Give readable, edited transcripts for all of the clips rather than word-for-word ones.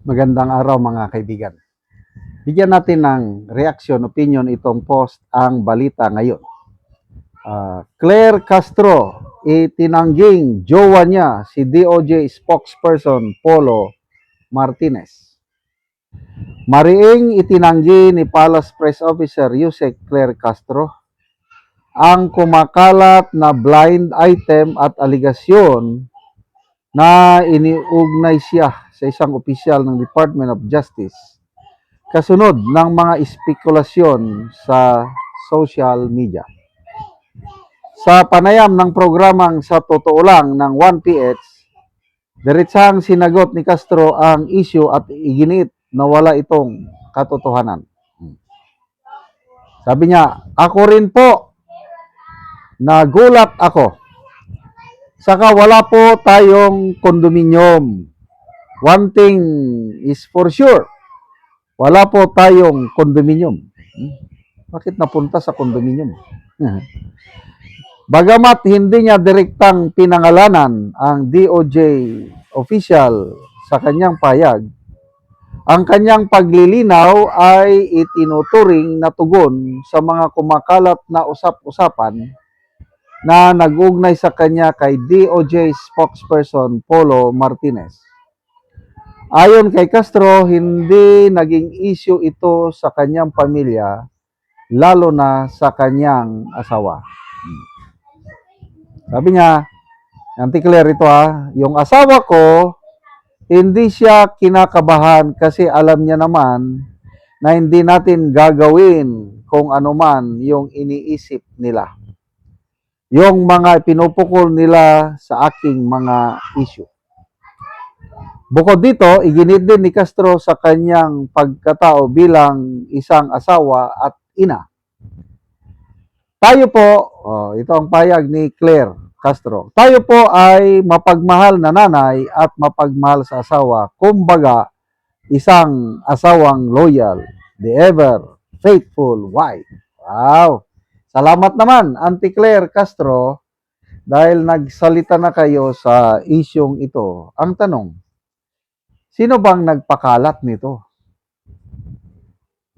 Magandang araw mga kaibigan. Bigyan natin ng reaction, opinion itong post ang balita ngayon. Claire Castro, itinangging jowa niya si DOJ spokesperson Polo Martinez. Mariing itinanggi ni Palace Press Officer Yusek Claire Castro ang kumakalat na blind item at aligasyon na iniugnay siya sa isang opisyal ng Department of Justice kasunod ng mga espekulasyon sa social media. Sa panayam ng programang Sa Totoo Lang ng 1PH, diretsahang sinagot ni Castro ang issue at iginit na wala itong katotohanan. Sabi niya, ako rin po, nagulat ako. Saka wala po tayong kondominium. One thing is for sure, wala po tayong kondominium. Bakit napunta sa kondominium? Bagamat hindi niya direktang pinangalanan ang DOJ official sa kanyang payag, ang kanyang paglilinaw ay itinuturing na tugon sa mga kumakalat na usap-usapan na nag-ugnay sa kanya kay DOJ spokesperson Polo Martinez. Ayon kay Castro, hindi naging issue ito sa kanyang pamilya, lalo na sa kanyang asawa. Sabi niya, anti-clear ito yung asawa ko, hindi siya kinakabahan kasi alam niya naman na hindi natin gagawin kung ano man yung iniisip nila. Yung mga pinupukol nila sa aking mga issue. Bukod dito, iginit din ni Castro sa kanyang pagkatao bilang isang asawa at ina. Tayo po, ito ang payag ni Claire Castro. Tayo po ay mapagmahal na nanay at mapagmahal sa asawa. Kumbaga, isang asawang loyal, the ever faithful wife. Wow! Salamat naman, Auntie Claire Castro, dahil nagsalita na kayo sa isyong ito. Ang tanong, sino bang nagpakalat nito?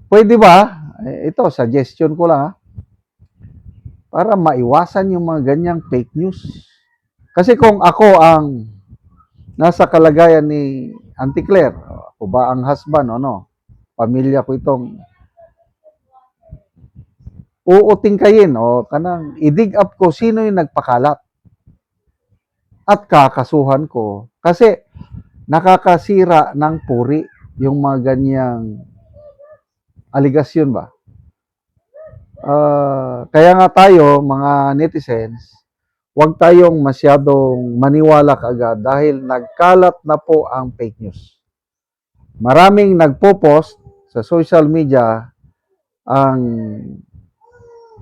Pwede ba? Ito, suggestion ko lang para maiwasan yung mga ganyang fake news. Kasi kung ako ang nasa kalagayan ni Auntie Claire, ako ba ang husband o no? Pamilya ko itong uutingkayin o kanang i-dig up ko sino yung nagpakalat at kakasuhan ko kasi nakakasira ng puri yung mga ganyang aligasyon ba. Kaya nga tayo mga netizens, huwag tayong masyadong maniwala kaagad dahil nagkalat na po ang fake news. Maraming nagpo-post sa social media, ang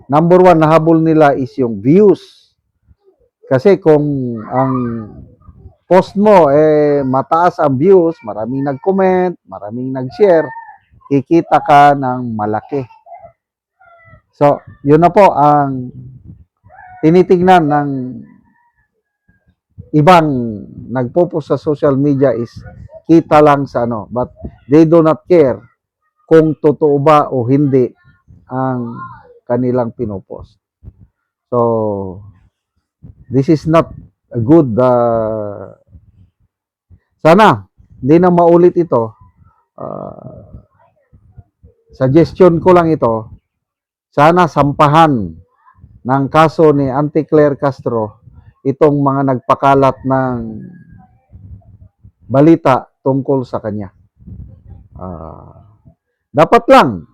number one na habol nila is yung views. Kasi kung ang post mo mataas ang views, maraming nag-comment, maraming nag-share, kikita ka ng malaki. So, yun na po ang tinitingnan ng ibang nagpo-post sa social media is kita lang sa but they do not care kung totoo ba o hindi ang kanilang pinopost. So, this is not a good sana hindi na maulit ito. Suggestion ko lang ito, sana sampahan ng kaso ni Auntie Claire Castro itong mga nagpakalat ng balita tungkol sa kanya. Dapat lang,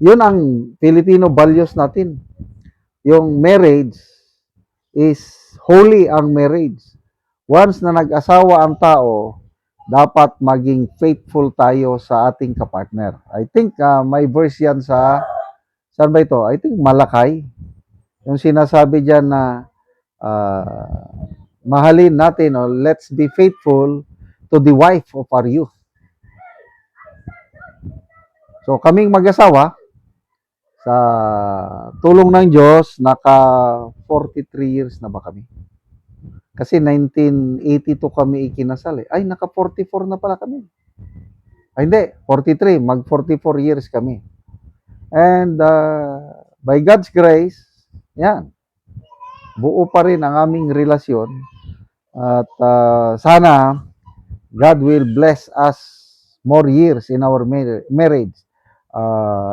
yun ang Filipino values natin. Yung marriage is holy ang marriage. Once na nag-asawa ang tao, dapat maging faithful tayo sa ating kapartner. I think may verse yan sa, saan ba ito? I think Malakay. Yung sinasabi dyan na mahalin natin, let's be faithful to the wife of our youth. So kaming mag-asawa, sa tulong ng Diyos, naka 43 years na ba kami? Kasi 1982 kami ikinasal eh. Ay, naka 44 na pala kami. Ay, hindi. 43. Mag 44 years kami. And by God's grace, yan. Buo pa rin ang aming relasyon. At sana God will bless us more years in our marriage.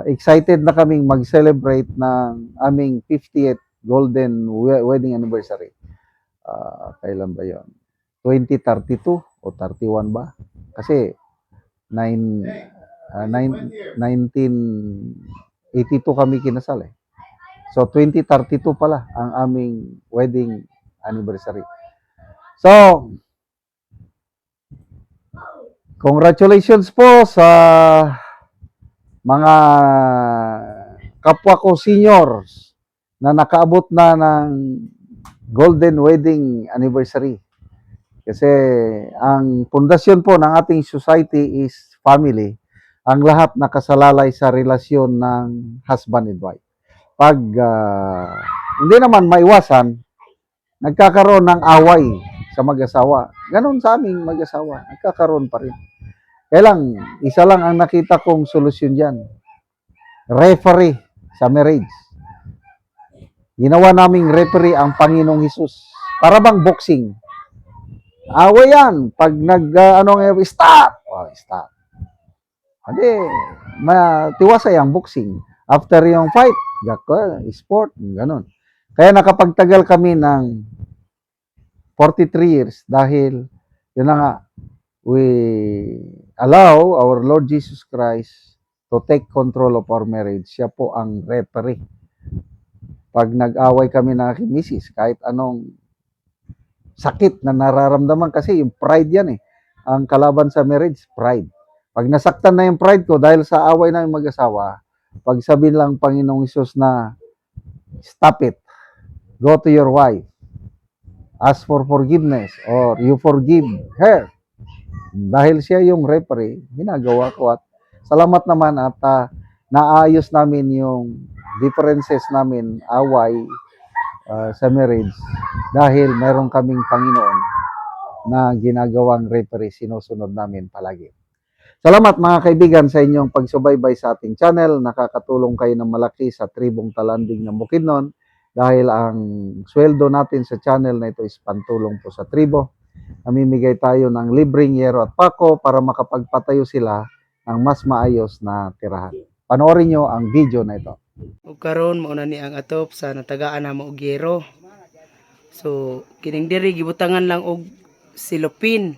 Excited na kaming mag-celebrate ng aming 50th golden wedding anniversary. Kailan ba yon? 2032 o 31 ba? Kasi 1982 kami kinasal eh. So 2032 pala ang aming wedding anniversary. So congratulations po sa mga kapwa ko seniors na nakaabot na ng golden wedding anniversary. Kasi ang pundasyon po ng ating society is family. Ang lahat nakasalalay sa relasyon ng husband and wife. Pag hindi naman maiwasan, nagkakaroon ng away sa mag-asawa. Ganon sa aming mag-asawa. Nagkakaroon pa rin. Kaya lang, isa lang ang nakita kong solusyon dyan. Referee sa marriage. Ginawa naming referee ang Panginoong Hesus. Para bang boxing. Away yan. Pag stop! Oh, stop. Hindi, matiwasay ang boxing. After yung fight, sport, ganon. Kaya nakapagtagal kami ng 43 years dahil yun na nga, we allow our Lord Jesus Christ to take control of our marriage. Siya po ang referee. Pag nag-away kami ng aking misis, kahit anong sakit na nararamdaman kasi yung pride yan eh. Ang kalaban sa marriage, pride. Pag nasaktan na yung pride ko dahil sa away na yung mag-asawa, pag sabihin lang Panginoong Hesus na stop it, go to your wife, ask for forgiveness or you forgive her. Dahil siya yung referee, ginagawa ko at salamat naman at naayos namin yung differences namin, away sa marriage dahil meron kaming Panginoon na ginagawang referee, sinusunod namin palagi. Salamat mga kaibigan sa inyong pagsubaybay sa ating channel. Nakakatulong kayo ng malaki sa tribong Talanding ng Bukidnon dahil ang sweldo natin sa channel na ito is pantulong po sa tribo. Namimigay tayo ng libreng yero at pako para makapagpatayo sila ng mas maayos na tirahan. Panoorin nyo ang video na ito. Ug karon mao na ni ang atop sa natagaan na mo og yero. So kining diri gibutangan lang og silopin.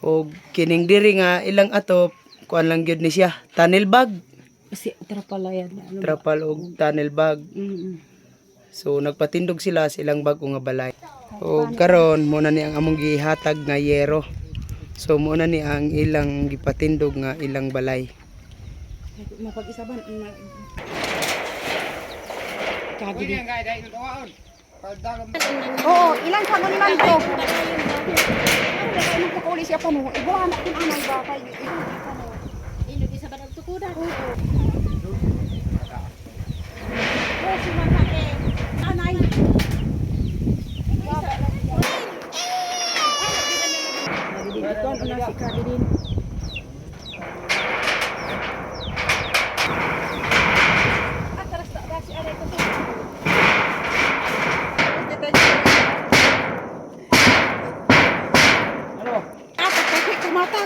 Og kining diri nga ilang atop kuan lang gyud ni siya, tunnel bag. Kasi trapalayan. Trapal og tunnel bag. So nagpatindog sila sa ilang bag nga balay. Og karon mo na ni ang among gihatag nga yero. So mo na ni ang ilang gipatindog nga ilang balay. Mapag-isaban na kagidi. Oo, ilan sa mo niman ko. Ano ko siya pa mo. Ibuhan na kun anay ba kay ilog isa ba nagtukudan. Oh, si Makate. Anay. Dito ang si Kadidin.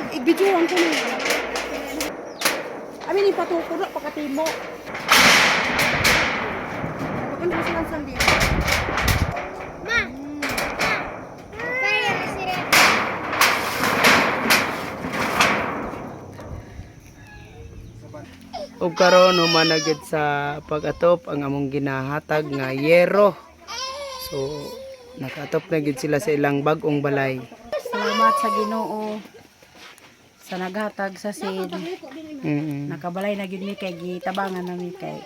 Igbidyoan ko na. Amin ipatukuro pagkatimo. Ano sa silang sandi? Ma. Kaya sire. Ug karon human na gyud sa pag-atop ang among ginahatag nga yero. So nakatop na gyud sila sa ilang bag-ong balay. Salamat sa Ginoo sa naghatag sa seed. Nakabalay na gyud mi kay gitabangan na mi kay.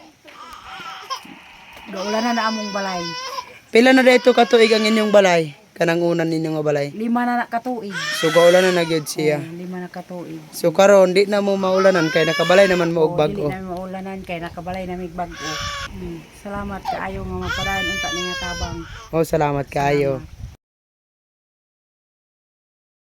Gaulanan na among balay. Pila na dito katuig ang inyong balay? Kanang unan ninyo nga balay. 5 na katuig. So gaulanan na gyud siya. 5 na katuig. So karon di na mo maulanan kay nakabalay naman mo og bag-o. Dili na ulanan kay nakabalay na mig bag-o. Salamat kaayo nga mapadaan unta ni nga tabang. Oh, salamat kaayo. Salamat.